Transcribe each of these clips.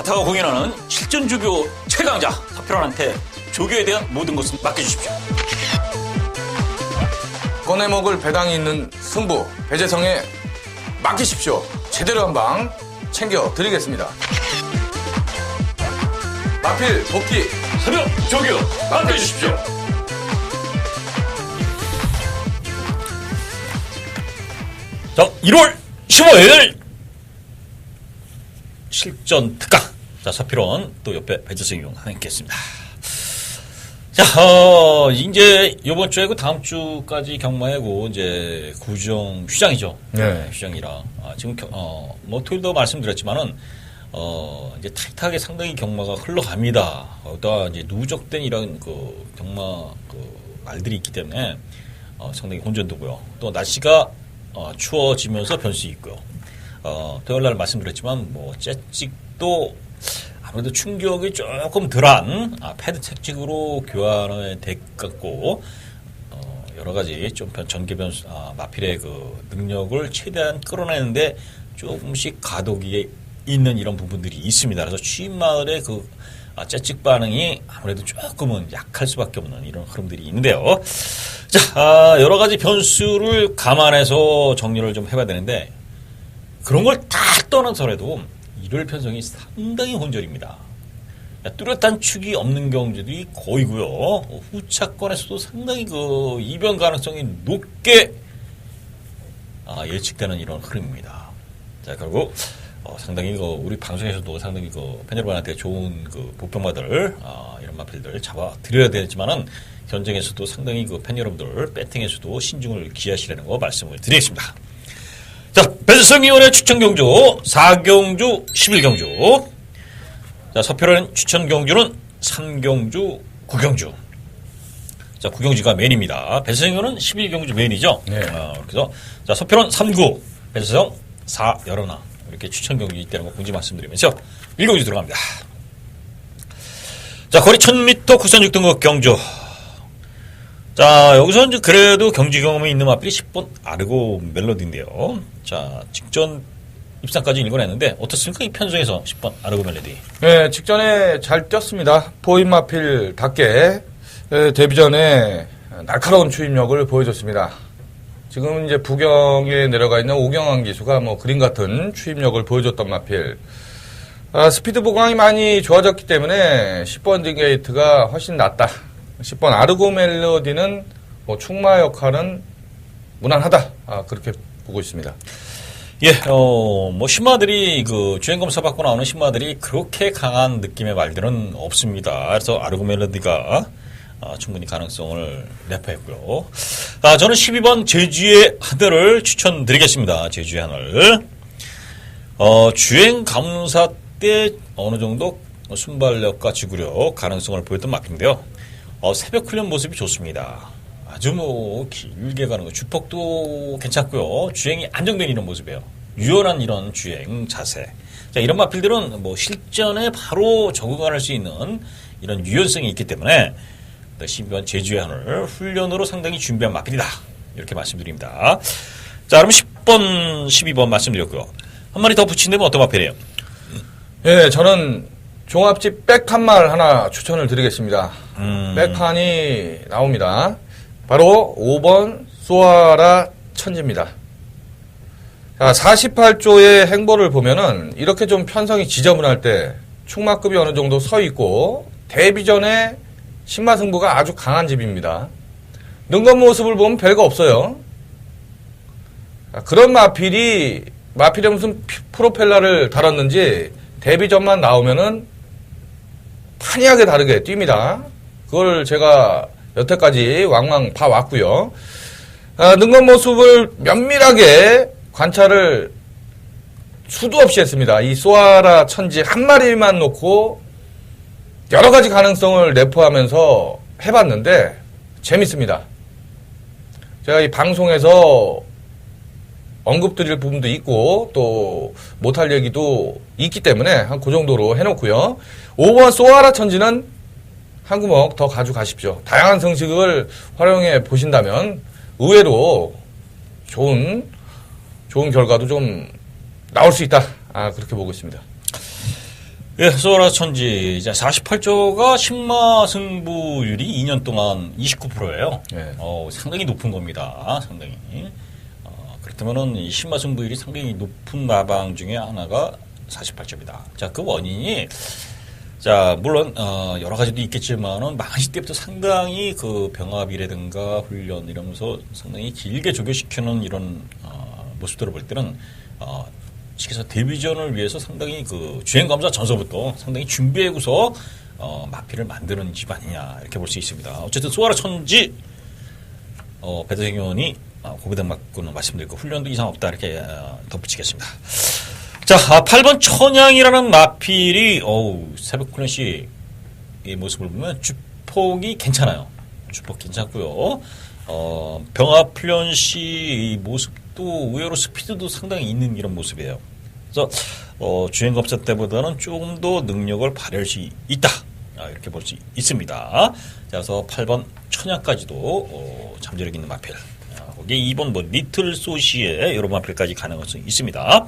타타가 공연하는 실전 조교 최강자 서필원한테 조교에 대한 모든 것을 맡겨주십시오. 꺼내 먹을 배당이 있는 승부 배재성에 맡기십시오. 제대로 한 방 챙겨드리겠습니다. 마필 복귀 새벽 조교 맡겨주십시오. 자, 1월 15일 실전 특강. 자, 서필원 또 옆에 배재성이 형 함께 했습니다. 자, 이제 요번 주에고 다음 주까지 경마회고 이제 구정 휴장이죠. 네. 휴장이라. 지금 뭐 토요일도 말씀드렸지만은 이제 타이트하게 상당히 경마가 흘러갑니다. 또 이제 누적된 이런 그 경마 그 말들이 있기 때문에 상당히 혼전도고요. 또 날씨가 추워지면서 변수 있고요. 토요일 날 말씀드렸지만 뭐 채찍도 아무래도 충격이 조금 덜한 패드 채찍으로 교환을 됐고 여러 가지 좀 전개 변수 마필의 그 능력을 최대한 끌어내는데 조금씩 가독이 있는 이런 부분들이 있습니다. 그래서 취입마을의 그 채찍 반응이 아무래도 조금은 약할 수밖에 없는 이런 흐름들이 있는데요. 자, 여러 가지 변수를 감안해서 정리를 좀 해봐야 되는데 그런 걸 다 떠나서라도 일요일 편성이 상당히 혼절입니다. 뚜렷한 축이 없는 경주들이 거의고요. 후차권에서도 상당히 그 이변 가능성이 높게 예측되는 이런 흐름입니다. 자, 그리고 상당히 우리 방송에서도 상당히 팬 여러분한테 좋은 보평마들 이런 마필들 잡아 드려야 되지만은 현장에서도 상당히 팬 여러분들 배팅에서도 신중을 기하시라는 거 말씀을 드리겠습니다. 자, 배재성 위원의 추천 경주 4경주 11경주. 자, 서필원 추천 경주는 3경주 9경주. 자, 9경주가 메인입니다. 배재성 위원은 11경주 메인이죠. 네. 그래서 자, 서필원 3구, 배재성 4 열어나 이렇게 추천 경주 있다는 거 공지 말씀드리면서 1경주 들어갑니다. 자, 거리 1000m 국산 6등급 경주. 자, 여기서 이제 그래도 경주 경험이 있는 마필이 10번 아르고 멜로디인데요. 자, 직전 입상까지 읽어냈는데 어떻습니까? 이 편성에서 10번 아르고 멜로디. 네, 직전에 잘 뛰었습니다. 포인 마필답게 데뷔전에 날카로운 추임력을 보여줬습니다. 지금 이제 부경에 내려가 있는 오경환 기수가 뭐 그림 같은 추임력을 보여줬던 마필. 스피드 보강이 많이 좋아졌기 때문에 10번 딩게이트가 훨씬 낫다. 10번 아르고 멜로디는 뭐 충마 역할은 무난하다. 그렇게 보고 있습니다. 예, 뭐 신마들이 주행 검사 받고 나오는 신마들이 그렇게 강한 느낌의 말들은 없습니다. 그래서 아르고 멜로디가 충분히 가능성을 내포했고요. 저는 12번 제주의 하늘을 추천드리겠습니다. 제주의 하늘. 주행 감사 때 어느 정도 순발력과 지구력 가능성을 보였던 마필인데요. 새벽 훈련 모습이 좋습니다. 아주 뭐 길게 가는 거, 주폭도 괜찮고요. 주행이 안정된 이런 모습이에요. 유연한 이런 주행 자세. 자, 이런 마필들은 뭐 실전에 바로 적응할 수 있는 이런 유연성이 있기 때문에 12번 제주의 하늘 훈련으로 상당히 준비한 마필이다. 이렇게 말씀드립니다. 자, 그럼 10번, 12번 말씀드렸고요. 한 마리 더 붙인다면 어떤 마필이에요? 예, 저는 종합집 백판말 하나 추천을 드리겠습니다. 백판이 나옵니다. 바로 5번 소아라 천지입니다. 자, 48조의 행보를 보면은 이렇게 좀 편성이 지저분할 때 충마급이 어느 정도 서 있고 데뷔 전에 신마 승부가 아주 강한 집입니다. 능건 모습을 보면 별거 없어요. 자, 그런 마필에 무슨 프로펠러를 달았는지 데뷔 전만 나오면은 판이하게 다르게 뜁니다. 그걸 제가 여태까지 왕왕 봐왔고요. 능건 모습을 면밀하게 관찰을 수도 없이 했습니다. 이 소아라 천지 한 마리만 놓고 여러 가지 가능성을 내포하면서 해봤는데 재밌습니다. 제가 이 방송에서 언급드릴 부분도 있고 또 못할 얘기도 있기 때문에 한 그 정도로 해놓고요. 5번 소아라 천지는 한 구멍 더 가져가십시오. 다양한 성식을 활용해 보신다면 의외로 좋은 결과도 좀 나올 수 있다. 그렇게 보고 있습니다. 예, 소라 천지. 이제 48조가 신마 승부율이 2년 동안 29%예요. 예. 상당히 높은 겁니다. 상당히. 그렇다면은 이 신마 승부율이 상당히 높은 마방 중에 하나가 48조입니다. 자, 그 원인이 자, 물론 여러 가지도 있겠지만은 망시 때부터 상당히 그 병합이라든가 훈련 이러면서 상당히 길게 조교시키는 이런 모습들을 볼 때는 시켜서 데뷔전을 위해서 상당히 그 주행검사 전서부터 상당히 준비해고서 마피를 만드는 집 아니냐 이렇게 볼 수 있습니다. 어쨌든 소아라 천지 배대생 의원이 고배당 맞고는 말씀드리고 훈련도 이상 없다 이렇게 덧붙이겠습니다. 자, 8번 천양이라는 마필이 새벽 클래시 이 모습을 보면 주폭이 괜찮아요. 주폭 괜찮고요. 병합 훈련 시 이 모습도 의외로 스피드도 상당히 있는 이런 모습이에요. 그래서 주행검사 때보다는 조금 더 능력을 발휘할 수 있다. 이렇게 볼 수 있습니다. 자, 그래서 8번 천양까지도 잠재력 있는 마필. 거기에 2번 리틀 소시에 여러 마필까지 가능성이 있습니다.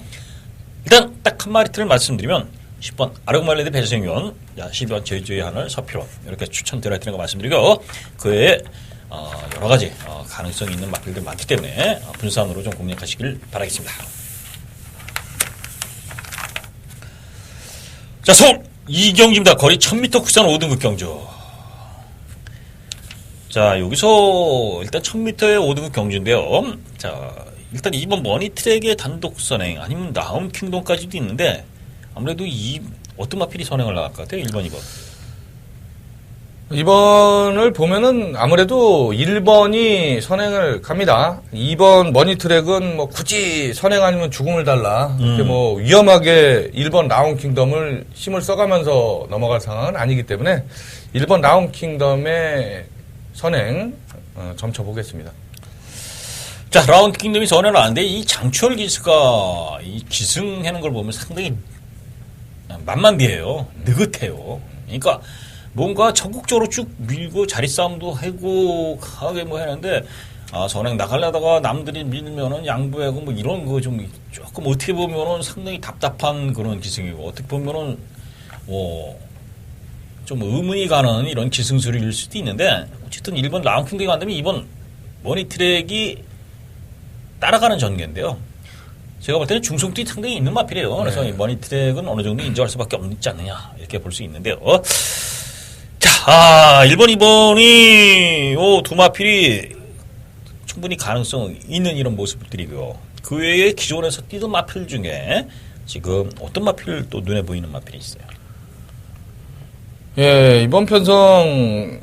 일단 딱 한 마리 틀을 말씀드리면 10번 아르그말레드 배재생위원, 12번 제주의 하늘 서필원 이렇게 추천드리는 거 말씀드리고 그 외에 여러 가지 가능성이 있는 마필들 많기 때문에 분산으로 좀 공략하시길 바라겠습니다. 자, 서울 이경주입니다. 거리 1000m 국산 5등급 경주. 자, 여기서 일단 1000m의 5등급 경주인데요. 자, 일단 2번 머니트랙의 단독 선행 아니면 나움 킹덤까지도 있는데 아무래도 어떤 마필이 선행을 나갈 것 같아요? 1번, 2번. 2번을 보면은 아무래도 1번이 선행을 갑니다. 2번 머니트랙은 뭐 굳이 선행 아니면 죽음을 달라. 이렇게 뭐 위험하게 1번 라운 킹덤을 힘을 써가면서 넘어갈 상황은 아니기 때문에 1번 라운 킹덤의 선행 점쳐보겠습니다. 자, 라운드 킹덤이 선행을 하는데 이 장추월 기수가 이 기승하는 걸 보면 상당히 만만비해요. 느긋해요. 그러니까 뭔가 전국적으로 쭉 밀고 자리 싸움도 하고 하게 뭐 하는데 선행 나가려다가 남들이 밀면은 양보하고 뭐 이런 거 좀 조금 어떻게 보면은 상당히 답답한 그런 기승이고 어떻게 보면은 좀 의문이 가는 이런 기승술일 수도 있는데 어쨌든 1번 라운드 킹덤이 안 되면 2번 머니트랙이 따라가는 전개인데요. 제가 볼 때는 중성도 상당히 있는 마필이에요. 그래서 이 머니트랙은 어느 정도 인정할 수밖에 없지 않느냐 이렇게 볼 수 있는데요. 자, 1번, 2번이 두 마필이 충분히 가능성 있는 이런 모습들이고요. 그 외에 기존에서 뛰던 마필 중에 지금 어떤 마필 또 눈에 보이는 마필이 있어요? 예, 이번 편성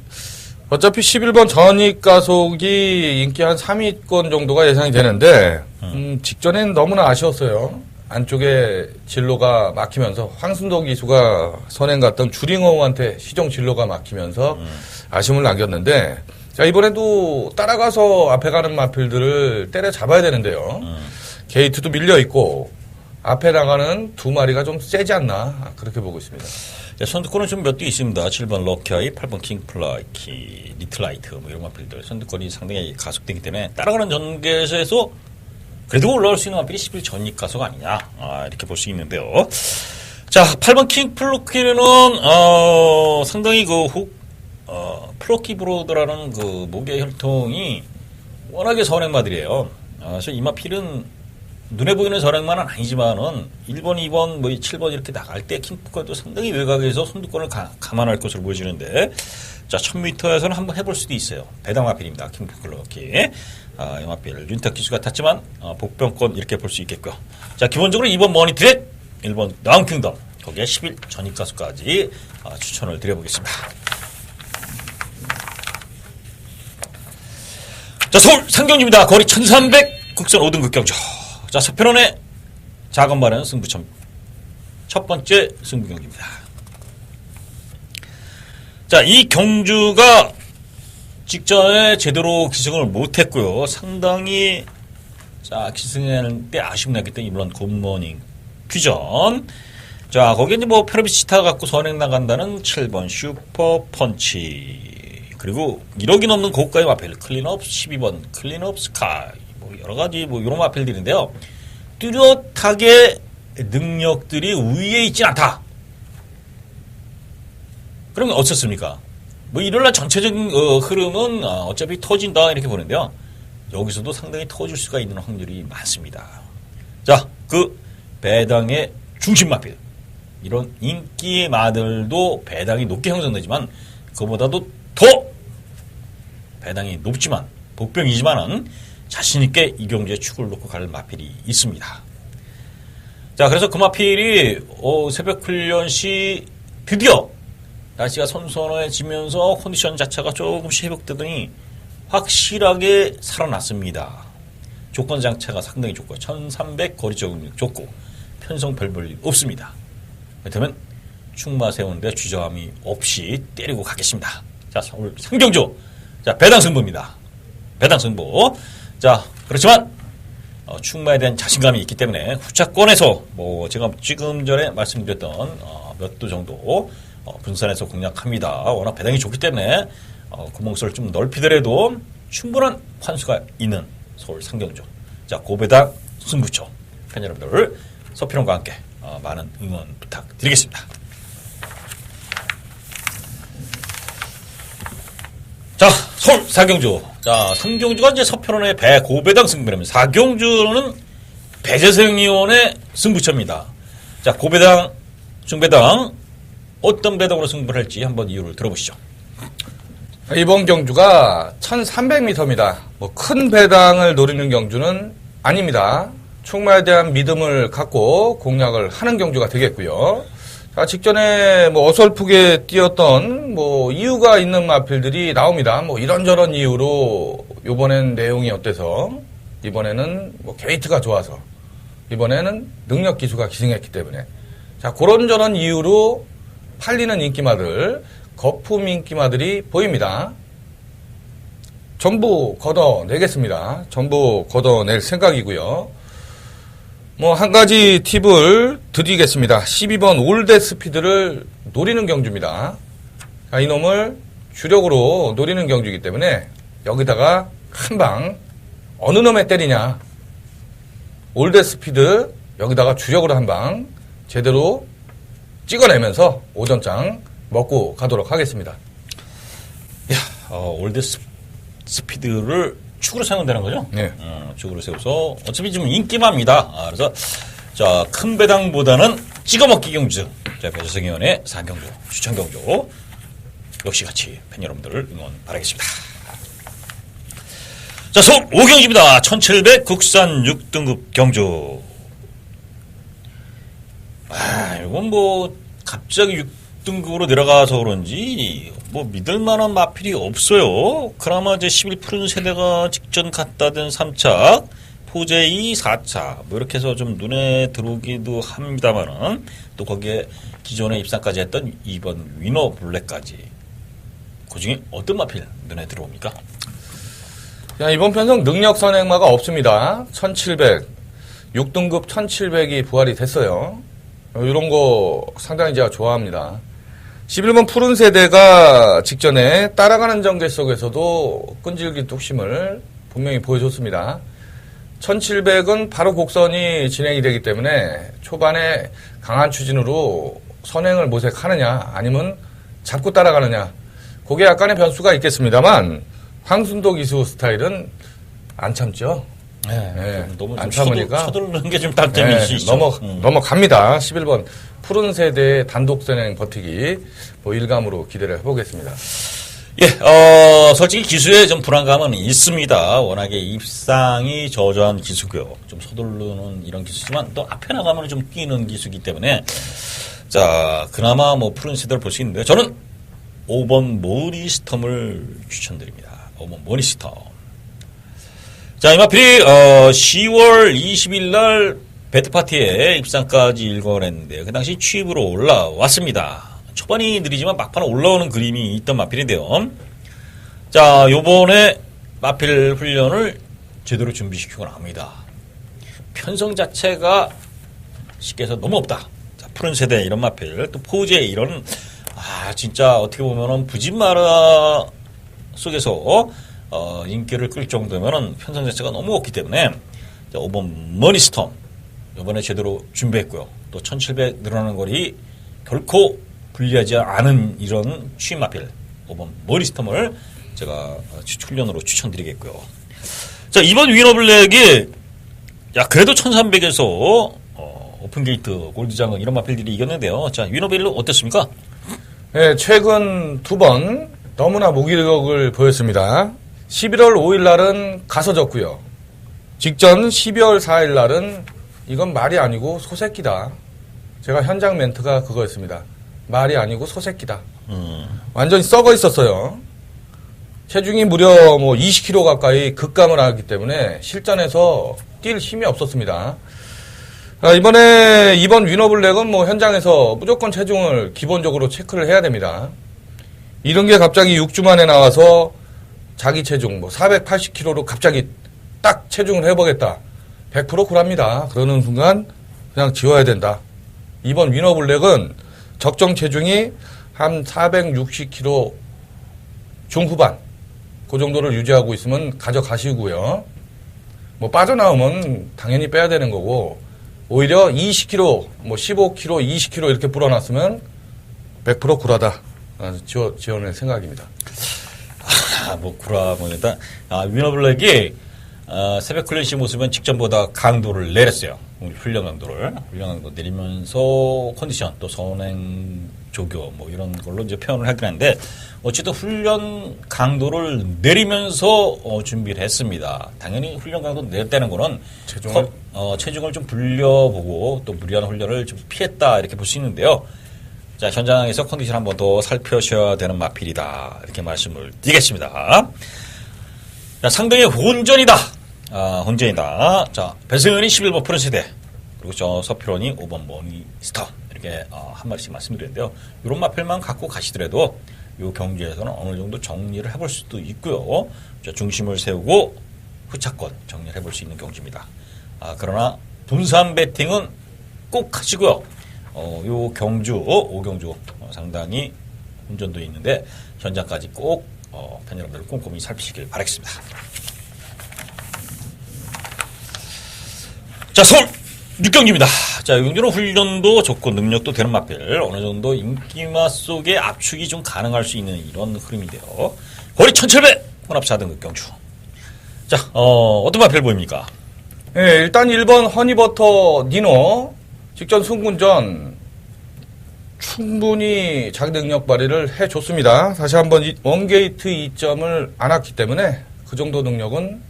어차피 11번 전익 가속이 인기 한 3위권 정도가 예상이 되는데 직전엔 너무나 아쉬웠어요. 안쪽에 진로가 막히면서 황순도 기수가 선행 갔던 주링호한테 시종 진로가 막히면서 아쉬움을 남겼는데 자, 이번에도 따라가서 앞에 가는 마필들을 때려잡아야 되는데요. 게이트도 밀려있고 앞에 나가는 두 마리가 좀 세지 않나 그렇게 보고 있습니다. 자, 선두권은 좀 몇 개 있습니다. 7번 럭키아이, 8번 킹플라이키, 리틀라이트 뭐 이런 마필들 선두권이 상당히 가속되기 때문에 따라가는 전개에서 그래도 올라올 수 있는 마필이 11 전익 가속 아니냐 이렇게 볼 수 있는데요. 자, 8번 킹플로키는 상당히 플로키 브로드라는 그 목의 혈통이 워낙에 선행마들이에요. 그래서 이 마필은 눈에 보이는 선행만은 아니지만은 1번, 2번, 뭐 7번 이렇게 나갈 때 킹플로키도 상당히 외곽에서 선두권을 감안할 것으로 보여지는데 자, 1000m에서는 한번 해볼 수도 있어요. 배당 마필입니다. 킹플로키. 이 마필 윤탁 기수가 탔지만 복병권 이렇게 볼 수 있겠고요. 자, 기본적으로 2번 머니트랙, 1번 나운킹덤 거기에 11 전익가수까지 추천을 드려보겠습니다. 자, 서울 상경주입니다. 거리 1300 국선 5등급 경주. 자, 서편원의 작은 마련 승부처 첫 번째 승부 경기입니다. 자, 이 경주가 직전에 제대로 기승을 못했고요. 상당히 기승하는 때 아쉬움 났기 때문에 이번 굿모닝 퓨전. 자, 거기에 이제 뭐 페르비치타 갖고 선행 나간다는 7번 슈퍼 펀치. 그리고 1억이 넘는 고가의 마필 클린업 12번 클린업 스카이. 뭐 여러 가지 뭐 이런 마필들인데요. 뚜렷하게 능력들이 우위에 있진 않다. 그러면 어떻습니까? 뭐 일요일 날 전체적인 흐름은 어차피 터진다 이렇게 보는데요. 여기서도 상당히 터질 수가 있는 확률이 많습니다. 자, 그 배당의 중심 마필. 이런 인기의 마들도 배당이 높게 형성되지만 그보다도 더 배당이 높지만 복병이지만은 자신있게 이경주의 축을 놓고 갈 마필이 있습니다. 자, 그래서 그 마필이 새벽 훈련 시 드디어 날씨가 선선해지면서 컨디션 자체가 조금씩 회복되더니 확실하게 살아났습니다. 조건 장차가 상당히 좋고 1300 거리 적응력 좋고 편성 별 볼 일 없습니다. 그렇다면 충마 세우는데 주저함이 없이 때리고 가겠습니다. 자, 오늘 상경주. 자, 배당 승부입니다. 배당 승부. 자, 그렇지만 충마에 대한 자신감이 있기 때문에 후차권에서 뭐 제가 지금 전에 말씀드렸던 몇 도 정도 분산해서 공략합니다. 워낙 배당이 좋기 때문에 구멍수를 좀 넓히더라도 충분한 환수가 있는 서울 상경주. 자, 고배당 승부처. 팬 여러분들 서필원과 함께 많은 응원 부탁드리겠습니다. 자, 서울 사경주. 자, 상경주가 이제 서편원의 고배당 승부라면 사경주는 배재성 의원의 승부처입니다. 자, 고배당, 중배당 어떤 배당으로 승부를 할지 한번 이유를 들어보시죠. 이번 경주가 1300m입니다. 뭐 큰 배당을 노리는 경주는 아닙니다. 충마에 대한 믿음을 갖고 공략을 하는 경주가 되겠고요. 자, 직전에 뭐 어설프게 뛰었던 뭐 이유가 있는 마필들이 나옵니다. 뭐 이런저런 이유로 이번엔 내용이 어때서, 이번에는 뭐 게이트가 좋아서, 이번에는 능력 기수가 기승했기 때문에, 자, 그런저런 이유로 팔리는 인기마들, 거품 인기마들이 보입니다. 전부 걷어내겠습니다. 전부 걷어낼 생각이고요. 뭐 한 가지 팁을 드리겠습니다. 12번 올드 스피드를 노리는 경주입니다. 자, 이놈을 주력으로 노리는 경주이기 때문에 여기다가 한 방 어느 놈에 때리냐, 올드 스피드 여기다가 주력으로 한 방 제대로 찍어내면서 오전장 먹고 가도록 하겠습니다. 야, 올드 스피드를 축으로 사용되는 거죠? 네. 축으로 세워서 어차피 지금 인기마입니다. 그래서 자, 큰 배당보다는 찍어먹기 경주. 자, 배재성 의원의 4경주, 추천 경주. 역시 같이 팬 여러분들 응원 바라겠습니다. 자, 서울 5경주입니다. 1700 국산 6등급 경주. 이건 뭐 갑자기 6등급으로 내려가서 그런지 뭐 믿을 만한 마필이 없어요. 그나마 이제 11 푸른 세대가 직전 갖다 댄 3착, 포제이 4차, 뭐 이렇게 해서 좀 눈에 들어오기도 합니다만은 또 거기에 기존에 입상까지 했던 2번 위너 블랙까지. 그 중에 어떤 마필 눈에 들어옵니까? 자, 이번 편성 능력 선행마가 없습니다. 1700, 6등급 1700이 부활이 됐어요. 이런 거 상당히 제가 좋아합니다. 11번 푸른 세대가 직전에 따라가는 전개 속에서도 끈질긴 뚝심을 분명히 보여줬습니다. 1700은 바로 곡선이 진행이 되기 때문에 초반에 강한 추진으로 선행을 모색하느냐 아니면 잡고 따라가느냐, 그게 약간의 변수가 있겠습니다만 황순도 기수 스타일은 안 참죠. 네, 너무 안 참으니까 서두르는 게 좀 단점일 수 있죠. 넘어갑니다. 11번 푸른 세대의 단독 선행 버티기 뭐 일감으로 기대를 해보겠습니다. 예, 솔직히 기수에 좀 불안감은 있습니다. 워낙에 입상이 저조한 기수고요. 좀 서두르는 이런 기수지만 또 앞에 나가면 좀 뛰는 기수이기 때문에 자, 그나마 뭐 푸른 세대를 볼 수 있는데 저는 5번 모니스텀을 추천드립니다. 5번 모니스텀. 자, 이 마필이 10월 20일 날 배트파티에 입상까지 일궈냈는데 그 당시 취입으로 올라왔습니다. 초반이 느리지만 막판 올라오는 그림이 있던 마필인데요. 자, 요번에 마필 훈련을 제대로 준비시키고 나옵니다. 편성 자체가 쉽게 해서 너무 없다. 자, 푸른 세대 이런 마필, 또 포제 이런 진짜 어떻게 보면은 부진마라 속에서 인기를 끌 정도면은 편성 자체가 너무 없기 때문에 5번 머니스톰 이번에 제대로 준비했고요. 또 1700 늘어나는 거리 결코 불리하지 않은 이런 추임 마필 5번 머리스톰을 제가 훈련으로 추천드리겠고요. 자, 이번 위너블랙이 그래도 1300에서 오픈게이트, 골드장은 이런 마필들이 이겼는데요. 자, 위너블랙 어땠습니까? 네, 최근 2번 너무나 무기력을 보였습니다. 11월 5일 날은 가서 졌고요. 직전 12월 4일 날은 이건 말이 아니고 소새끼다. 제가 현장 멘트가 그거였습니다. 말이 아니고 소새끼다. 완전히 썩어 있었어요. 체중이 무려 20kg 가까이 급감을 하기 때문에 실전에서 뛸 힘이 없었습니다. 이번 위너블랙은 현장에서 무조건 체중을 기본적으로 체크를 해야 됩니다. 이런 게 갑자기 6주 만에 나와서 자기 체중 480kg로 갑자기 딱 체중을 해보겠다. 100% 굴합니다. 그러는 순간 그냥 지워야 된다. 이번 위너블랙은 적정 체중이 한 460kg 중후반 그 정도를 유지하고 있으면 가져가시고요. 빠져나오면 당연히 빼야 되는 거고 오히려 20kg, 15kg, 20kg 이렇게 불어났으면 100% 굴하다. 지원할 생각입니다. 일단 위너블랙이 새벽 훈련식 모습은 직전보다 강도를 내렸어요. 훈련 강도 내리면서 컨디션 또 선행 조교 이런 걸로 이제 표현을 하긴 하는데 어쨌든 훈련 강도를 내리면서 준비를 했습니다. 당연히 훈련 강도 내렸다는 거는 체중을 좀 불려보고 또 무리한 훈련을 좀 피했다 이렇게 볼 수 있는데요. 자, 현장에서 컨디션 한 번 더 살펴셔야 되는 마필이다 이렇게 말씀을 드리겠습니다. 자, 상당히 혼전이다. 혼전이다. 자, 배승현이 11번 푸른세대 그리고 서필원이 5번 머니스터 이렇게 한 마디씩 말씀드렸는데요. 이런 마필만 갖고 가시더라도 이 경주에서는 어느 정도 정리를 해볼 수도 있고요. 자, 중심을 세우고 후차권 정리를 해볼 수 있는 경주입니다. 그러나 분산 배팅은 꼭 하시고요. 요 경주, 오경주 상당히 혼전도 있는데 현장까지 꼭 팬 여러분들 꼼꼼히 살피시길 바라겠습니다. 자, 서울 6경기입니다. 자, 경주는 훈련도 좋고 능력도 되는 마필 어느 정도 인기마 속에 압축이 좀 가능할 수 있는 이런 흐름인데요. 거리 1700 혼합 4등급 경주. 자, 어떤 마필 보입니까? 네, 일단 1번 허니버터 니노 직전 승군전 충분히 자기 능력 발휘를 해줬습니다. 다시 한번 원게이트 2점을 안 왔기 때문에 그 정도 능력은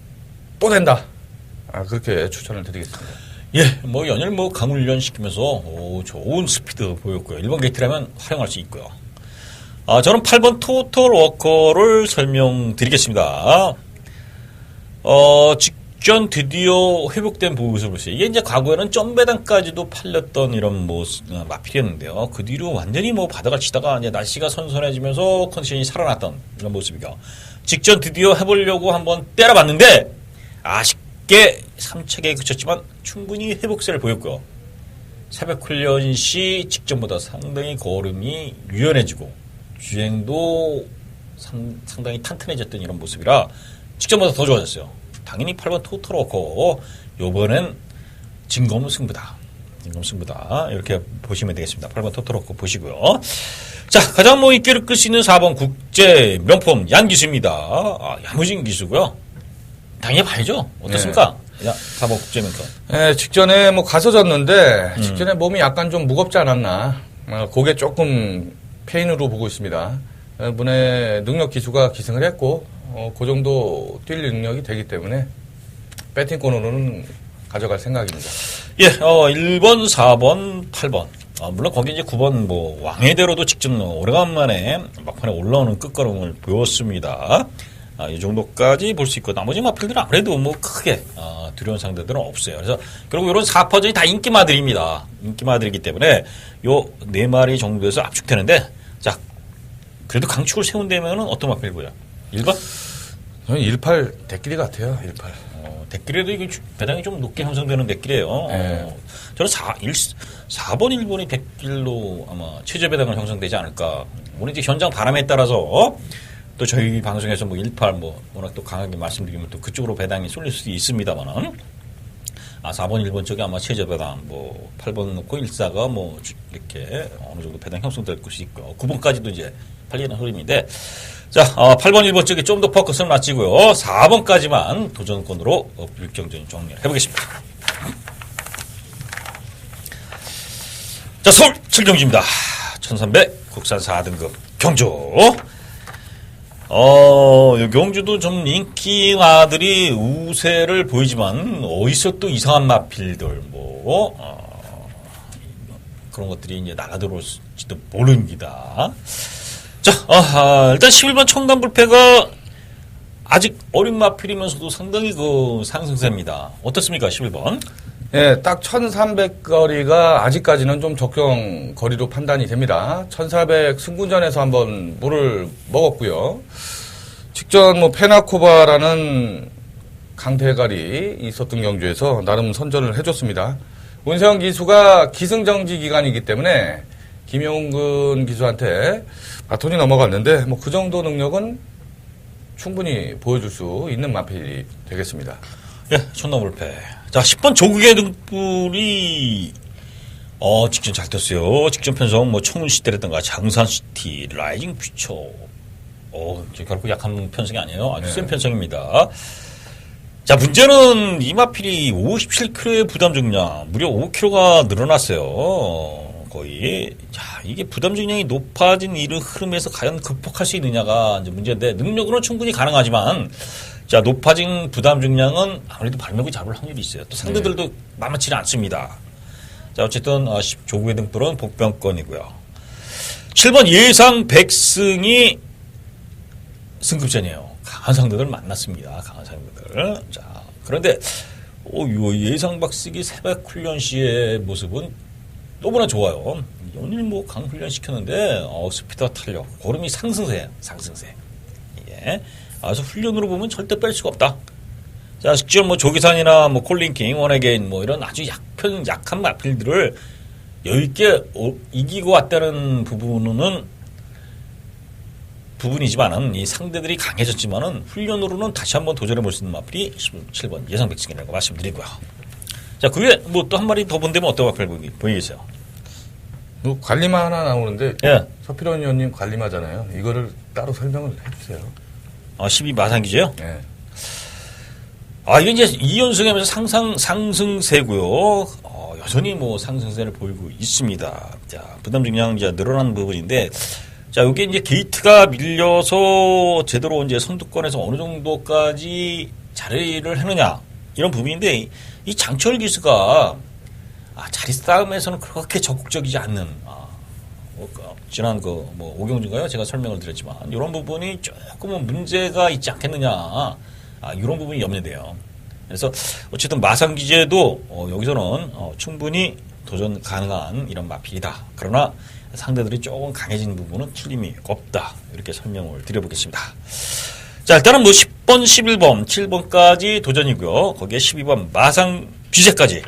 또 된다. 그렇게 추천을 드리겠습니다. 예, 연일 강훈련 시키면서 좋은 스피드 보였고요. 1번 게이트라면 활용할 수 있고요. 저는 8번 토털 워커를 설명드리겠습니다. 직전 드디어 회복된 모습을 보세요. 이게 이제 과거에는 점배당까지도 팔렸던 이런 마필이었는데요. 그 뒤로 완전히 바닥을 치다가 이제 날씨가 선선해지면서 컨디션이 살아났던 이런 모습이죠. 직전 드디어 해보려고 한번 때려봤는데 아쉽게 3책에 그쳤지만 충분히 회복세를 보였고요. 새벽 훈련 시 직전보다 상당히 걸음이 유연해지고 주행도 상당히 탄탄해졌던 이런 모습이라 직전보다 더 좋아졌어요. 당연히 8번 토토로코 요번엔 진검 승부다. 이렇게 보시면 되겠습니다. 8번 토토로코 보시고요. 자, 가장 인기를 끌 수 있는 4번 국제 명품 얀기수입니다. 야무진 기수고요. 당연히 봐야죠. 어떻습니까? 네. 4번 국제 명품. 네, 직전에 가서 졌는데 직전에 몸이 약간 좀 무겁지 않았나. 그게 조금 페인으로 보고 있습니다. 이번에 능력 기수가 기승을 했고 그 정도 뛸 능력이 되기 때문에 배팅권으로는 가져갈 생각입니다. 예, 1번, 4번, 8번. 물론 거기 이제 9번 왕의대로도 직전 오래간만에 막판에 올라오는 끝걸음을 보였습니다. 이 정도까지 볼 수 있고 나머지 마필들은 아무래도 크게 두려운 상대들은 없어요. 그래서 결국 이런 4퍼전이 다 인기마들입니다. 인기마들이기 때문에 요 4마리 정도에서 압축되는데 자, 그래도 강축을 세운다면은 어떤 마필 보여요? 1번? 저는 18 대끼리 같아요. 18. 대끼리도 이게 배당이 좀 높게 형성되는 대끼리예요. 네. 저는 4번, 1번이 대끼리로 아마 최저 배당을 형성되지 않을까. 오늘 이제 현장 바람에 따라서 또 저희 방송에서 18 워낙 또 강하게 말씀드리면 또 그쪽으로 배당이 쏠릴 수도 있습니다만은 4번, 1번 쪽에 아마 최저 배당, 8번 놓고 1사가 이렇게 어느 정도 배당 형성될 것이 있고, 9번까지도 이제 팔리는 흐름인데, 자, 8번, 1번 쪽에 좀 더 포커스를 맞추고요. 4번까지만 도전권으로 불경전 정리를 해보겠습니다. 자, 서울 7경주입니다. 1300 국산 4등급 경주. 이 경주도 좀 인기마들이 우세를 보이지만, 어디서 또 이상한 마필들, 그런 것들이 이제 나가들어올지도 모릅니다. 자, 일단 11번 청담불패가 아직 어린 마필이면서도 상당히 상승세입니다. 어떻습니까, 11번? 예, 딱 1300거리가 아직까지는 좀 적정 거리로 판단이 됩니다. 1400 승군전에서 한번 물을 먹었고요. 직전 페나코바라는 강대가리 있었던 경주에서 나름 선전을 해줬습니다. 문세영 기수가 기승정지 기간이기 때문에 김용근 기수한테 바톤이 넘어갔는데 그 정도 능력은 충분히 보여줄 수 있는 마필이 되겠습니다. 예, 청담불패. 자, 10번 조국의 등불이 직전 잘 떴어요. 직전 편성 청운시티 때렸던가 장산시티, 라이징 퓨처. 결코 약한 편성이 아니에요. 아주 센 편성입니다. 자, 문제는 이 마필이 57kg의 부담 중량, 무려 5kg가 늘어났어요. 거의. 자, 이게 부담 중량이 높아진 이 흐름에서 과연 극복할 수 있느냐가 이제 문제인데, 능력으로는 충분히 가능하지만, 자, 높아진 부담 중량은 아무래도 발목이 잡을 확률이 있어요. 또 상대들도 만만치는 않습니다. 자, 어쨌든, 조국의 등불은 복병권이고요. 7번 예상 백승이 승급전이에요. 강한 상대들 만났습니다. 강한 상대들. 자, 그런데, 예상 박스기 새벽 훈련 시의 모습은 너무나 좋아요. 오늘 강훈련 시켰는데, 스피드와 탄력, 고름이 상승세예요. 상승세. 예. 그래서 훈련으로 보면 절대 뺄 수가 없다. 자, 직접 조기산이나 콜링킹, 원에게인 이런 아주 약한 마필들을 여유있게 이기고 왔다는 부분이지만은 이 상대들이 강해졌지만은 훈련으로는 다시 한번 도전해 볼 수 있는 마필이 17번 예상 백승이라고 말씀드리고요. 자, 그 외에 또 한 마리 더 본다면 어떤 마필 보이겠어요? 관리마 하나 나오는데, 예. 서필원 의원님 관리마잖아요. 이거를 따로 설명을 해주세요. 12 마상기죠? 네. 이게 이제 2연승하면서 상승세고요. 여전히 상승세를 보이고 있습니다. 자, 부담 중량 이제 늘어난 부분인데, 자, 이게 이제 게이트가 밀려서 제대로 이제 선두권에서 어느 정도까지 자리를 해느냐, 이런 부분인데, 이 장철 기수가, 자리 싸움에서는 그렇게 적극적이지 않는, 지난 오경주인가요? 제가 설명을 드렸지만, 이런 부분이 조금은 문제가 있지 않겠느냐, 이런 부분이 염려돼요. 그래서, 어쨌든 마상기제도, 여기서는, 충분히 도전 가능한 이런 마필이다. 그러나, 상대들이 조금 강해진 부분은 틀림이 없다. 이렇게 설명을 드려보겠습니다. 자, 일단은 10번, 11번, 7번까지 도전이고요. 거기에 12번 마상기제까지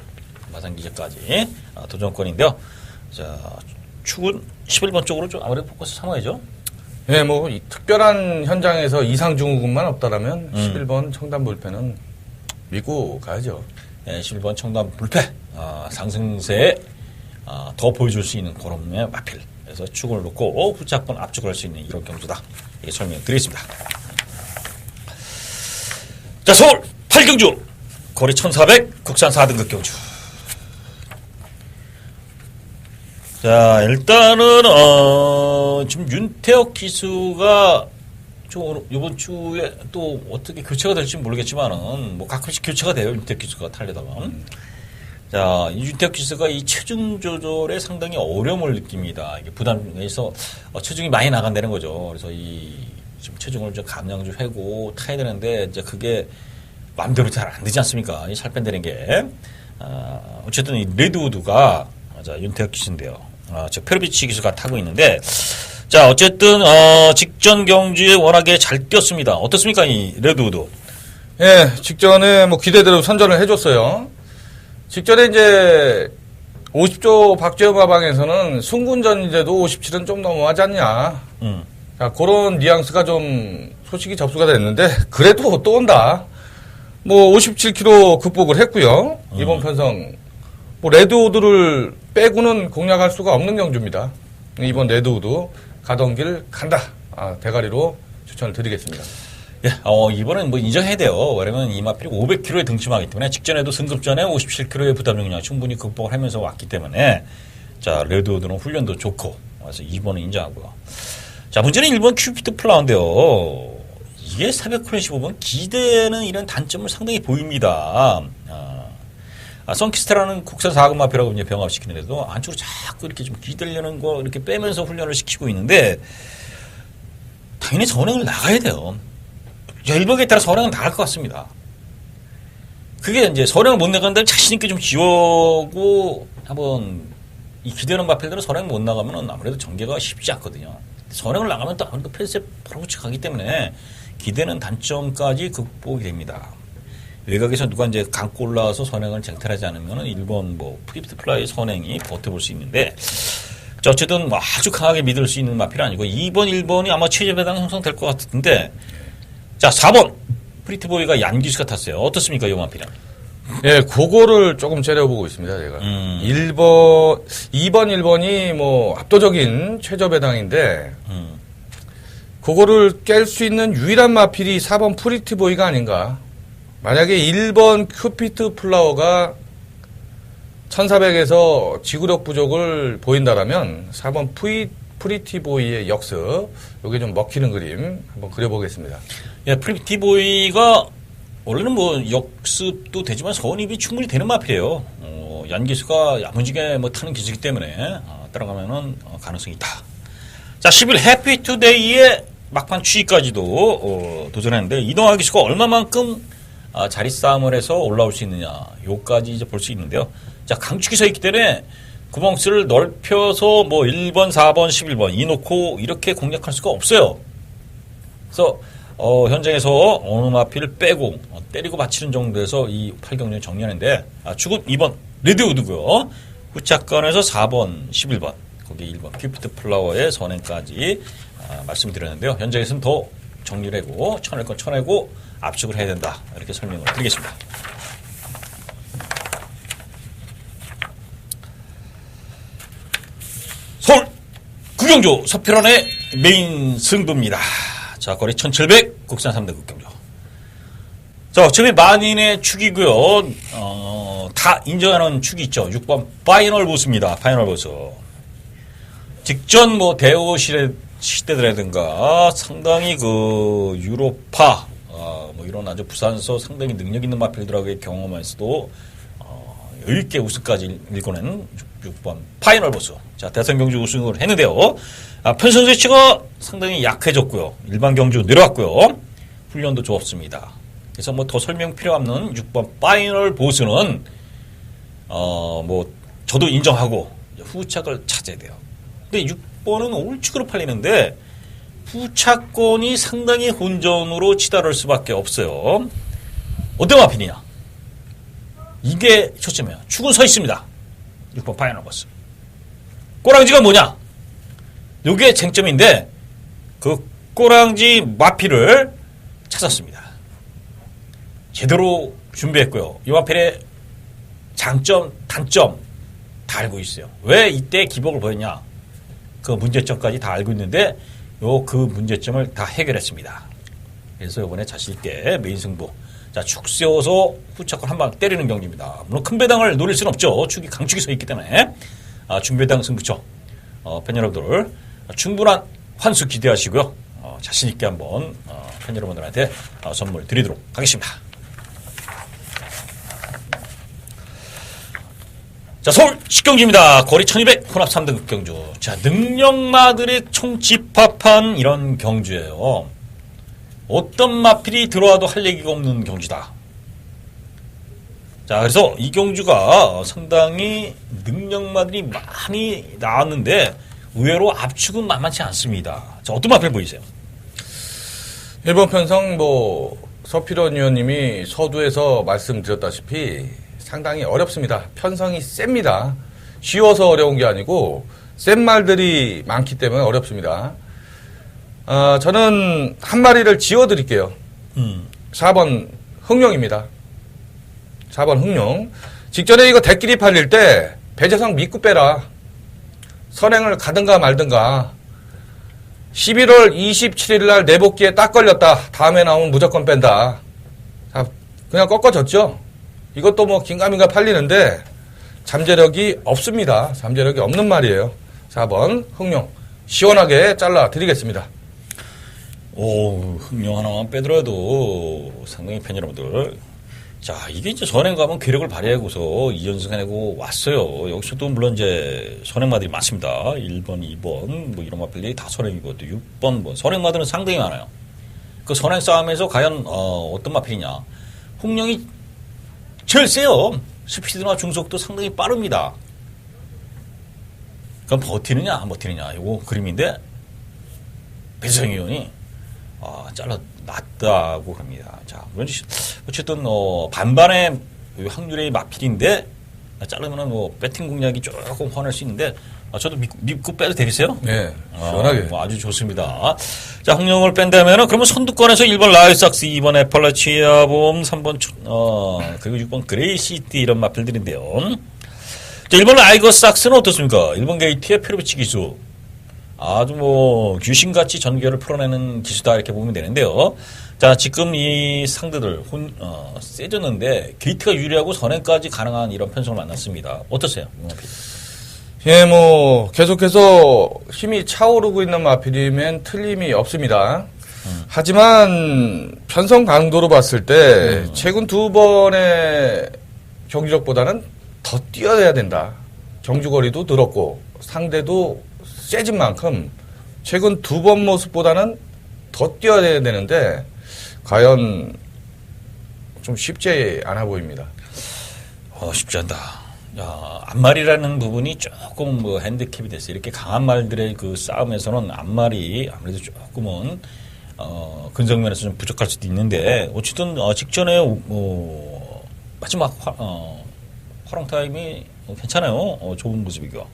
도전권인데요. 자, 축은 11번 쪽으로 좀 아무래도 포커스 삼아야죠. 예, 이 특별한 현장에서 이상 증후군만 없다라면 11번 청담불패는 믿고 가야죠. 예, 11번 청담불패 상승세에 더 보여줄 수 있는 그런 마필. 그래서 축을 놓고 후차권 압축을 할 수 있는 이런 경주다. 이렇게 설명드리겠습니다. 자, 서울 8경주 거리 1400 국산 4등급 경주. 자, 일단은 지금 윤태혁 기수가 이번 주에 또 어떻게 교체가 될지 모르겠지만은 가끔씩 교체가 돼요. 윤태혁 기수가 타려다가. 자, 윤태혁 기수가 이 체중 조절에 상당히 어려움을 느낍니다. 이게 부담에서 체중이 많이 나간다는 거죠. 그래서 지금 체중을 좀 감량 좀 하고 타야 되는데 이제 그게 마음대로 잘 안 되지 않습니까? 이 살 뺀다는 게. 어쨌든 이 레드우드가 자, 윤태혁 기수인데요. 저 페르비치 기수가 타고 있는데, 자, 어쨌든, 직전 경주에 워낙에 잘 뛰었습니다. 어떻습니까, 이 레드우드? 예, 직전에 기대대로 선전을 해줬어요. 직전에 이제, 50조 박재호 마방에서는 승군전인데도 57은 좀 넘어가지 않냐. 자, 그런 뉘앙스가 좀 소식이 접수가 됐는데, 그래도 또 온다. 뭐 57km 극복을 했고요. 이번 편성 뭐 레드우드를 빼고는 공략할 수가 없는 경주입니다. 이번 레드우드 가던 길 간다. 대가리로 추천을 드리겠습니다. 예, 이번엔 뭐 인정해야 돼요. 왜냐면 이마필이 500km에 등심하기 때문에 직전에도 승급 전에 57km의 부담 용량 충분히 극복을 하면서 왔기 때문에 자, 레드우드는 훈련도 좋고 그래서 2번은 인정하고요. 자, 문제는 1번 큐피드 플라워인데요. 이게 400km씩 보면 기대는 이런 단점을 상당히 보입니다. 선키스트라는 국산 4급 마표라고 이제 병합시키는데도 안쪽으로 자꾸 이렇게 좀 기대려는 거 이렇게 빼면서 훈련을 시키고 있는데 당연히 선행을 나가야 돼요. 일본에 따라 선행은 나갈 것 같습니다. 그게 이제 선행을 못 나가는 데를 자신있게 좀 지우고 한번 이 기대는 마필들은 선행 못 나가면 아무래도 전개가 쉽지 않거든요. 선행을 나가면 또 아무래도 페이스에 바로 붙여가기 때문에 기대는 단점까지 극복이 됩니다. 외곽에서 누가 이제 감고 올라와서 선행을 쟁탈하지 않으면 1번 뭐 프리프트 플라이 선행이 버텨볼 수 있는데 자, 어쨌든 뭐 아주 강하게 믿을 수 있는 마필은 아니고 2번, 1번이 아마 최저 배당 형성될 것 같은데 자, 4번 프리트보이가 얀기수가 탔어요. 어떻습니까, 이 마필은? 예, 그거를 조금 째려보고 있습니다, 제가. 2번, 1번이 뭐 압도적인 최저 배당인데 그거를 깰 수 있는 유일한 마필이 4번 프리티보이가 아닌가. 만약에 1번 큐피트 플라워가 1400에서 지구력 부족을 보인다라면 4번 프리티보이의 역습, 요게 좀 먹히는 그림 한번 그려보겠습니다. 예, 프리티보이가 원래는 뭐 역습도 되지만 선입이 충분히 되는 마필이에요. 얀기수가 야무지게 뭐 타는 기수이기 때문에 따라가면은 가능성이 있다. 자, 10일 해피투데이의 막판 취위까지도 도전했는데 이동하 기수가 얼마만큼 자리 싸움을 해서 올라올 수 있느냐, 요까지 이제 볼 수 있는데요. 자, 강축이 서 있기 때문에 구멍수를 넓혀서 뭐 1번, 4번, 11번 이 놓고 이렇게 공략할 수가 없어요. 그래서 현장에서 어느 마필을 빼고 때리고 받치는 정도에서 이 8경기를 정리하는데 축은 2번 레드우드고요. 후차권에서 4번, 11번 거기 1번 큐피트 플라워의 선행까지 말씀드렸는데요. 현장에서는 더 정리를 하고 쳐낼 건 쳐내고 압축을 해야 된다. 이렇게 설명을 드리겠습니다. 서울 구경주 서필원의 메인 승부입니다. 자, 거리 1700 국산 3대 국경주. 자, 어차피 만인의 축이고요. 다 인정하는 축이 있죠. 6번 파이널 보스입니다. 파이널 보스. 직전 뭐 대우 시대들이라든가 상당히 그 유로파 뭐 이런 아주 부산서 상당히 능력 있는 마필들하고의 경험에서도 여유있게 우승까지 일궈낸 6번 파이널 보스. 자, 대선 경주 우승을 했는데요. 편선 수치가 상당히 약해졌고요. 일반 경주 내려왔고요. 훈련도 좋았습니다. 그래서 뭐 더 설명 필요 없는 6번 파이널 보스는 뭐 저도 인정하고 후착을 찾아야 돼요. 근데 6번은 올축으로 팔리는데 후차권이 상당히 혼전으로 치달을 수밖에 없어요. 어떤 마필이냐? 이게 초점이에요. 축은 서 있습니다. 6번 파이널 보스. 꼬랑지가 뭐냐? 이게 쟁점인데 그 꼬랑지 마필을 찾았습니다. 제대로 준비했고요. 이 마필의 장점, 단점 다 알고 있어요. 왜 이때 기복을 보였냐? 그 문제점까지 다 알고 있는데 그 문제점을 다 해결했습니다. 그래서 이번에 자신있게 메인 승부. 자, 축 세워서 후차권 한 방 때리는 경기입니다. 물론 큰 배당을 노릴 수는 없죠. 축이 강축이 서 있기 때문에. 중배당 승부처. 팬 여러분들 충분한 환수 기대하시고요. 자신있게 한번 팬 여러분들한테 선물 드리도록 하겠습니다. 자, 서울 식경주입니다. 거리 1200 혼합 3등급 경주. 자, 능력마들의 총집합한 이런 경주예요. 어떤 마필이 들어와도 할 얘기가 없는 경주다. 자, 그래서 이 경주가 상당히 능력마들이 많이 나왔는데 의외로 압축은 만만치 않습니다. 자, 어떤 마필 보이세요? 1번 편성 서필원 위원님이 서두에서 말씀드렸다시피 상당히 어렵습니다. 편성이 셉니다. 쉬워서 어려운 게 아니고 센 말들이 많기 때문에 어렵습니다. 저는 한 마리를 지워드릴게요. 4번 흥룡입니다. 4번 흥룡. 직전에 이거 대끼리 팔릴 때 배재성 믿고 빼라. 선행을 가든가 말든가. 11월 27일 날 내복기에 딱 걸렸다. 다음에 나오면 무조건 뺀다. 자, 그냥 꺾어졌죠. 이것도 뭐 긴가민가 팔리는데 잠재력이 없습니다. 잠재력이 없는 말이에요. 4번 흥룡. 시원하게 잘라 드리겠습니다. 오, 흥룡 하나만 빼더라도 상당히 팬 여러분들. 자, 이게 이제 선행 가면 괴력을 발휘하고서 2연승 해내고 왔어요. 여기서도 물론 이제 선행마들이 많습니다. 1번, 2번, 뭐 이런 마필들이 다 선행이고, 또 6번, 뭐 선행마들은 상당히 많아요. 그 선행 싸움에서 과연, 어떤 마필이냐. 흥룡이 제일 세요. 스피드나 중속도 상당히 빠릅니다. 그럼 버티느냐, 안 버티느냐. 이거 그림인데, 배재성 의원이, 잘라 놨다고 합니다. 자, 어쨌든, 반반의 확률의 마필인데, 자르면은 뭐, 배팅 공략이 조금 화낼 수 있는데, 저도 믿고 빼도 되겠어요? 네, 시원하게. 뭐 아주 좋습니다. 자, 흥룡을 뺀다면은, 그러면 선두권에서 1번 라이삭스, 2번 애펄라치아봄, 3번, 그리고 6번 그레이시티 이런 마필들인데요. 자, 1번 라이거삭스는 어떻습니까? 1번 게이트의 페로비치 기수. 아주 뭐 귀신같이 전개를 풀어내는 기수다 이렇게 보면 되는데요. 자, 지금 이 상대들 세졌는데 게이트가 유리하고 선행까지 가능한 이런 편성을 만났습니다. 어떠세요? 예, 뭐 계속해서 힘이 차오르고 있는 마필이면 틀림이 없습니다. 하지만 편성 강도로 봤을 때 최근 두 번의 경기력보다는 더 뛰어야 된다. 경주거리도 늘었고 상대도 세진 만큼 최근 두 번 모습보다는 더 뛰어야 되는데 과연 좀 쉽지 않아 보입니다. 쉽지 않다. 야, 앞말이라는 부분이 조금 뭐 핸디캡이 됐어요. 이렇게 강한 말들의 그 싸움에서는 앞말이 아무래도 조금은 근성면에서 좀 부족할 수도 있는데 어쨌든 직전에 마지막 화롱 타임이 괜찮아요. 좋은 모습이고.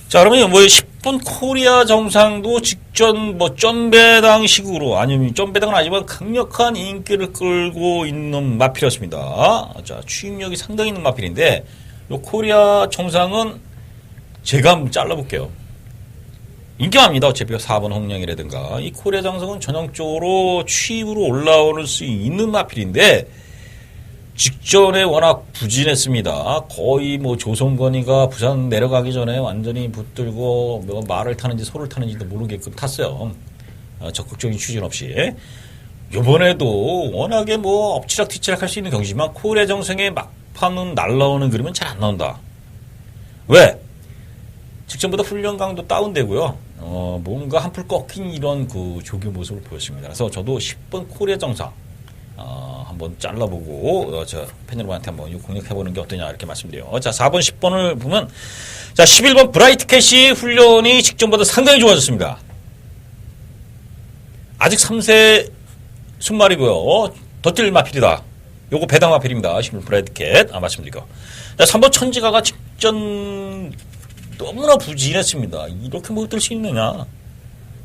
자, 그러면 뭐 10분 코리아 정상도 직전 뭐 점배당식으로 아니면 점배당은 아니지만 강력한 인기를 끌고 있는 마필이었습니다. 자, 추임력이 상당히 있는 마필인데 요 코리아 정상은 제가 한번 잘라볼게요. 인기합니다. 어차피 4번 홍령이라든가 이 코리아 정상은 전형적으로 추임으로 올라올 수 있는 마필인데 직전에 워낙 부진했습니다. 거의 뭐 조성건이가 부산 내려가기 전에 완전히 붙들고 뭐 말을 타는지 소를 타는지도 모르게끔 탔어요. 적극적인 추진 없이. 이번에도 워낙에 뭐 엎치락뒤치락 할 수 있는 경기지만 코리아 정상의 막판은 날라오는 그림은 잘 안 나온다. 왜? 직전보다 훈련 강도 다운되고요. 뭔가 한풀 꺾인 이런 그 조교 모습을 보였습니다. 그래서 저도 10번 코리아 정상 한번 잘라보고 저 팬 여러분한테 한번 공략해보는 게 어떠냐 이렇게 말씀드려요. 자, 4번 10번을 보면 자 11번 브라이트 캐시 훈련이 직전보다 상당히 좋아졌습니다. 아직 3세 순말이고요. 더 뛸 마필이다. 요거 배당 마필입니다. 11번 브라이트 캣 말씀드리고 자 3번 천지가가 직전 너무나 부진했습니다. 이렇게 못 들 수 있느냐.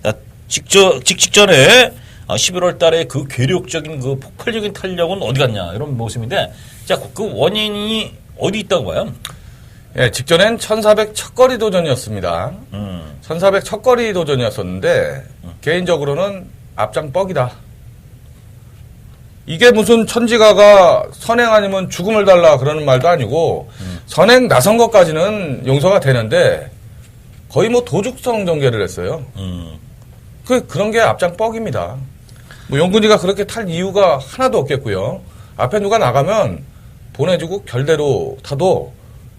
자, 직전에 11월 달에 그 괴력적인 그 폭발적인 탄력은 어디 갔냐 이런 모습인데 자, 그 원인이 어디 있다고 봐요? 예, 직전엔 1400 첫거리 도전이었습니다. 1400 첫거리 도전이었었는데 개인적으로는 앞장 뻑이다. 이게 무슨 천지가가 선행 아니면 죽음을 달라 그러는 말도 아니고 선행 나선 것까지는 용서가 되는데 거의 뭐 도죽성 전개를 했어요. 그런 게 앞장 뻑입니다. 뭐 용근이가 그렇게 탈 이유가 하나도 없겠고요. 앞에 누가 나가면 보내주고 결대로 타도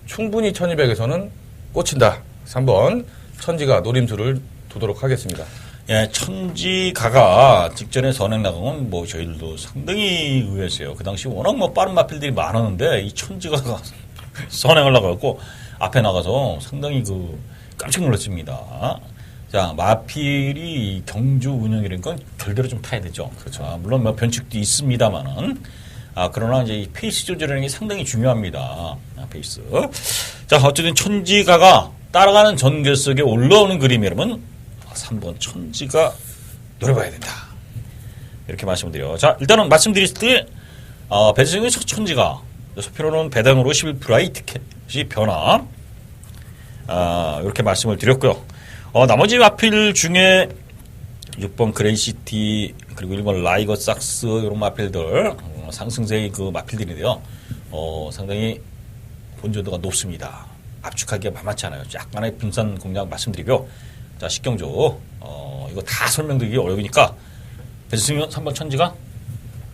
충분히 1200에서는 꽂힌다. 3번 천지가 노림수를 두도록 하겠습니다. 예, 천지가가 직전에 선행 나가면 뭐 저희들도 상당히 의외였어요. 그 당시 워낙 뭐 빠른 마필들이 많았는데 이 천지가가 선행을 나가고 앞에 나가서 상당히 깜짝 놀랐습니다. 자, 마필이 경주 운영이라는 건 결대로 좀 타야 되죠. 그렇죠. 물론 뭐 변칙도 있습니다만은 그러나 이제 이 페이스 조절하는 게 상당히 중요합니다. 페이스. 자, 어쨌든 천지가가 따라가는 전개석에 올라오는 그림이라면 3번 천지가 노려봐야 된다. 이렇게 말씀을 드려요. 자, 일단은 말씀드렸을 때 배재성의 천지가 소피로는 배당으로 11 브라이트 캣이 변화. 이렇게 말씀을 드렸고요. 나머지 마필 중에 6번 그레이시티 그리고 1번 라이거 삭스 이런 마필들 상승세의 그 마필들인데요. 상당히 본전도가 높습니다. 압축하기가 만만치 않아요. 약간의 분산 공략 말씀드리고 자 식경주 이거 다 설명드리기 어려우니까 배수승 3번 천지가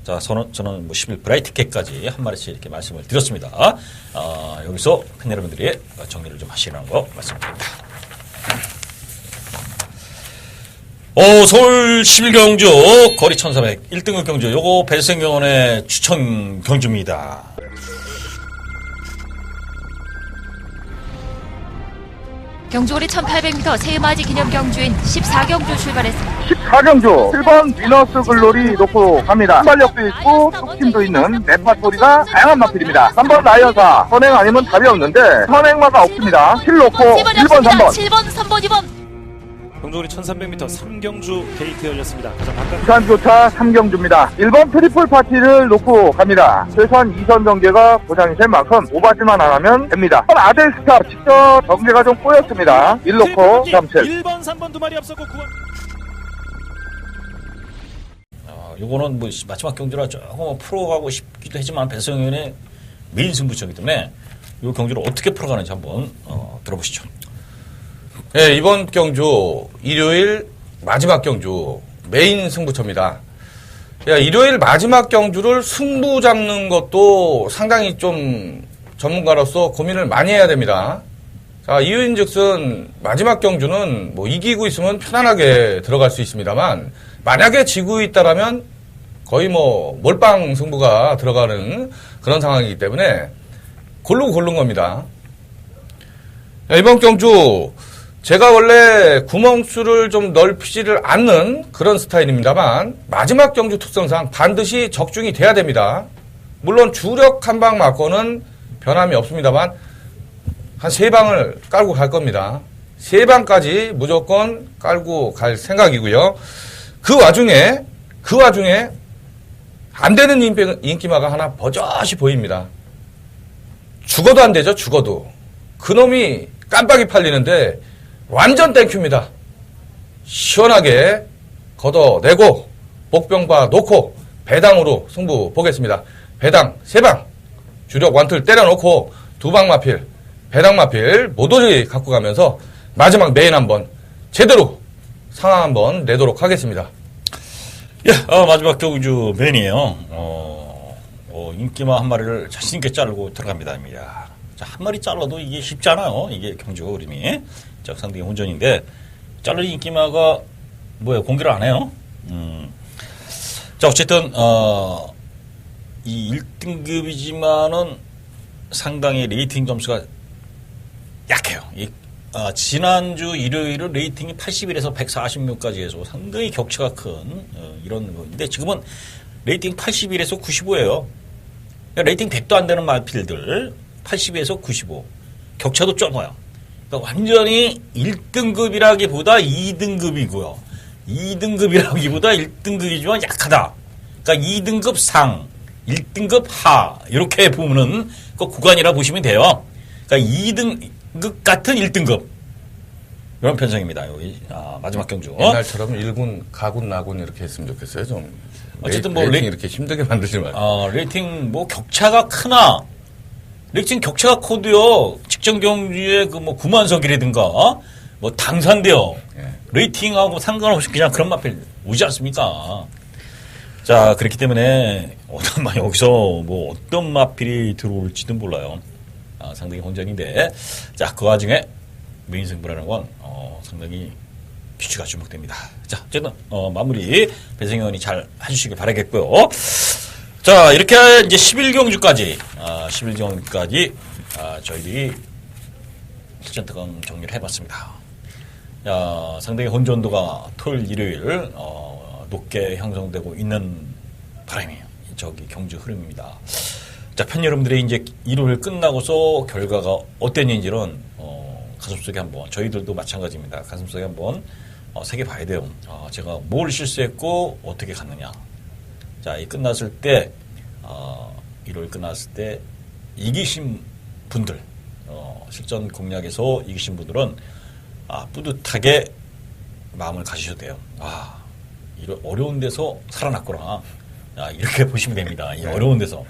자 저는 뭐 11 브라이트 캣까지 한 마리씩 이렇게 말씀을 드렸습니다. 여기서 팬 여러분들이 정리를 좀 하시라는 거 말씀드립니다. 서울 11경주 거리 1300 1등급 경주 요거 배수생경원의 추천 경주입니다. 경주거리 1800m 새해맞이 기념 경주인 14경주 출발했습니다. 14경주 7번 비너스 글로리 놓고 갑니다. 순발력도 있고 뚝심도 있는 네파토리가 다양한 마필입니다. 3번 라이어사 선행 아니면 답이 없는데 선행마가 없습니다. 7 놓고 1번 3번 7번 3번 2번 경주거리 1300m 3경주 게이트 열렸습니다. 가장 가까운 부산조차 3경주입니다. 1번 트리플 파티를 놓고 갑니다. 최소한 2선 전개가 보장이 될 만큼 오바지만 안 하면 됩니다. 아델스타 직접 전개가 좀 꼬였습니다. 1 놓고 37 1번 3번 두 마리 앞섰고 9번 요거는 뭐 마지막 경주라 조금 풀어가고 싶기도 하지만 배수생경원의 메인 승부처이기 때문에 요 경주를 어떻게 풀어가는지 한번 들어보시죠. 네, 이번 경주 일요일 마지막 경주 메인 승부처입니다. 일요일 마지막 경주를 승부 잡는 것도 상당히 좀 전문가로서 고민을 많이 해야 됩니다. 자, 이유인즉슨 마지막 경주는 뭐 이기고 있으면 편안하게 들어갈 수 있습니다만 만약에 지고 있다라면 거의 뭐 몰빵 승부가 들어가는 그런 상황이기 때문에 고르고 고른 겁니다. 이번 경주 제가 원래 구멍수를 좀 넓히지를 않는 그런 스타일입니다만 마지막 경주 특성상 반드시 적중이 돼야 됩니다. 물론 주력 한 방 맞고는 변함이 없습니다만 한 3방을 깔고 갈 겁니다. 3방까지 무조건 깔고 갈 생각이고요. 그 와중에 안 되는 인기마가 하나 버젓이 보입니다. 죽어도 안 되죠. 죽어도. 그놈이 깜빡이 팔리는데 완전 땡큐입니다. 시원하게 걷어내고 복병바 놓고 배당으로 승부 보겠습니다. 배당 3방 주력 완틀 때려놓고 2방 마필 배당 마필 모조리 갖고 가면서 마지막 메인 한번 제대로 상황 한번 내도록 하겠습니다. 예, 마지막 경주 메인이에요. 인기마 한 마리를 자신있게 자르고 들어갑니다. 자, 한 마리 잘라도 이게 쉽지 않아요. 이게 경주 그림이. 자, 상당히 혼전인데, 자르는 인기마가 뭐예요? 공개를 안 해요? 자, 어쨌든, 이 1등급이지만은 상당히 레이팅 점수가 약해요. 지난주 일요일은 레이팅이 81에서 146까지 해서 상당히 격차가 큰, 이런 건데, 지금은 레이팅 81에서 95예요. 레이팅 100도 안 되는 마필들, 82에서 95. 격차도 좁아요. 그러니까 완전히 1등급이라기보다 2등급이고요. 2등급이라기보다 1등급이지만 약하다. 그러니까 2등급 상, 1등급 하 이렇게 보면은 그 구간이라 보시면 돼요. 그러니까 2등급 같은 1등급 이런 편성입니다. 여기 마지막 경주. 옛날처럼 1군, 가군, 나군 이렇게 했으면 좋겠어요. 좀 어쨌든 뭐 레이팅 이렇게 힘들게 만들지 말고. 레이팅 뭐 격차가 크나 레이팅 격차가 커도요. 직전 경주에 그 뭐 9만석이라든가 뭐 당산대요. 예. 레이팅하고 상관없이 그냥 그런 마필 오지 않습니까? 자, 그렇기 때문에 여기서 뭐 어떤 마필이 들어올지도 몰라요. 상당히 혼전인데, 자, 그 와중에 메인 승부라는 건 상당히 퀴즈가 주목됩니다. 자, 어쨌든 마무리 배승현이 잘 해주시길 바라겠고요. 자, 이렇게 이제 11경주까지 11경주까지 저희들이 실전특강 정리를 해봤습니다. 상당히 혼전도가 토요일, 일요일 높게 형성되고 있는 바람이 저기 경주 흐름입니다. 자, 팬 여러분들의 이제 일요일 끝나고서 결과가 어땠는지는 가슴속에 한번 저희들도 마찬가지입니다. 가슴속에 한번 새겨봐야 돼요. 제가 뭘 실수했고 어떻게 갔느냐. 자, 이 끝났을 때 일요일 끝났을 때 이기신 분들, 실전 공략에서 이기신 분들은 뿌듯하게 마음을 가지셔도 돼요. 이런 어려운 데서 살아났구나. 이렇게 보시면 됩니다. 이 어려운 데서.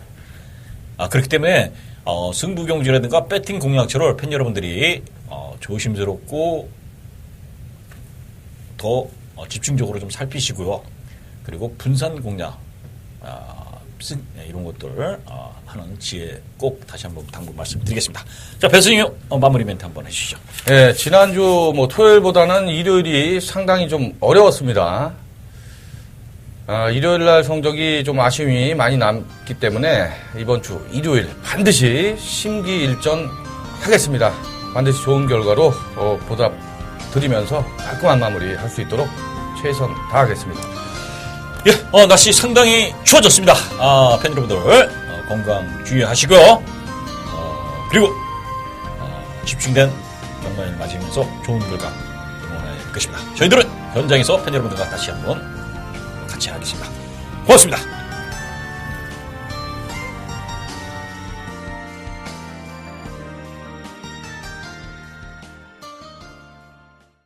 그렇기 때문에 승부 경주라든가 배팅 공략처를 팬 여러분들이 조심스럽고 더 집중적으로 좀 살피시고요. 그리고 분산 공략 이런 것들 하는 지혜 꼭 다시 한번 당부 말씀드리겠습니다. 자, 배승희 마무리 멘트 한번 해주시죠. 네, 지난주 토요일보다는 일요일이 상당히 좀 어려웠습니다. 일요일 날 성적이 좀 아쉬움이 많이 남기 때문에 이번 주 일요일 반드시 심기일전 하겠습니다. 반드시 좋은 결과로 보답 드리면서 깔끔한 마무리 할 수 있도록 최선 다하겠습니다. 예, 날씨 상당히 추워졌습니다. 팬 여러분들 건강 주의하시고요. 그리고 집중된 경마를 맞으면서 좋은 결과 응원할 것입니다. 저희들은 현장에서 팬 여러분들과 다시 한번 같이 하겠습니다. 고맙습니다.